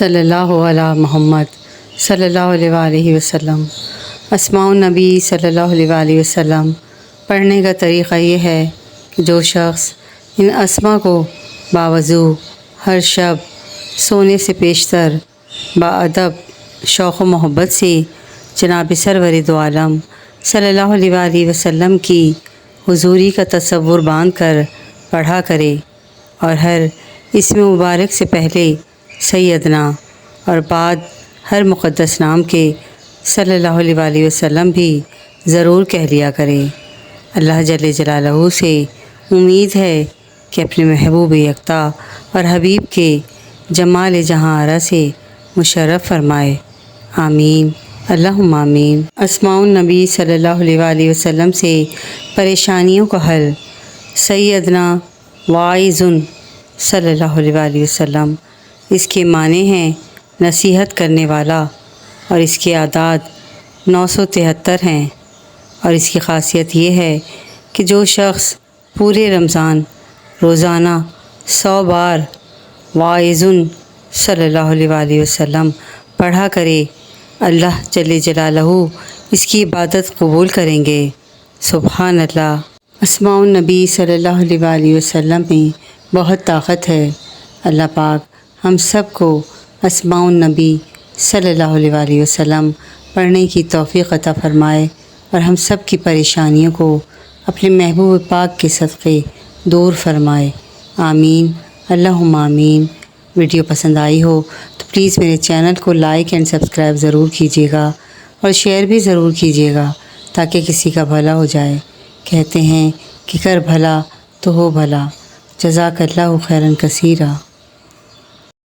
صلی اللہ علی محمد صلی اللہ علیہ وسلم۔ اسماء النبی صلی اللہ علیہ وسلم پڑھنے کا طریقہ یہ ہے کہ جو شخص ان اسماء کو باوضو ہر شب سونے سے پیشتر باادب شوق و محبت سے جناب سرور دو عالم صلی اللہ علیہ وسلم کی حضوری کا تصور باندھ کر پڑھا کرے، اور ہر اسم مبارک سے پہلے سیدنا اور بعد ہر مقدس نام کے صلی اللہ علیہ وسلم بھی ضرور کہہ لیا کرے۔ اللہ جل جلالہ سے امید ہے کہ اپنے محبوب یکتا اور حبیب کے جمال جہاں آرا سے مشرف فرمائے، آمین اللہم آمین۔ اسماء النبی صلی اللہ علیہ وسلم سے پریشانیوں کا حل۔ سیدنا واعظ صلی اللہ علیہ وسلم، اس کے معنی ہیں نصیحت کرنے والا، اور اس کے اعداد 973 ہیں، اور اس کی خاصیت یہ ہے کہ جو شخص پورے رمضان روزانہ 100 بار واعظ صلی اللہ علیہ وسلم پڑھا کرے، اللہ جل جلالہ اس کی عبادت قبول کریں گے۔ سبحان اللہ۔ اسماء النبی صلی اللہ علیہ وسلم میں بہت طاقت ہے۔ اللہ پاک ہم سب کو اسماء النبی صلی اللہ علیہ وسلم پڑھنے کی توفیق عطا فرمائے، اور ہم سب کی پریشانیوں کو اپنے محبوب پاک کے صدقے دور فرمائے، آمین اللہم آمین۔ ویڈیو پسند آئی ہو تو پلیز میرے چینل کو لائک اینڈ سبسکرائب ضرور کیجیے گا، اور شیئر بھی ضرور کیجیے گا تاکہ کسی کا بھلا ہو جائے۔ کہتے ہیں کہ کر بھلا تو ہو بھلا۔ جزاک اللہ خیرا کثیرا۔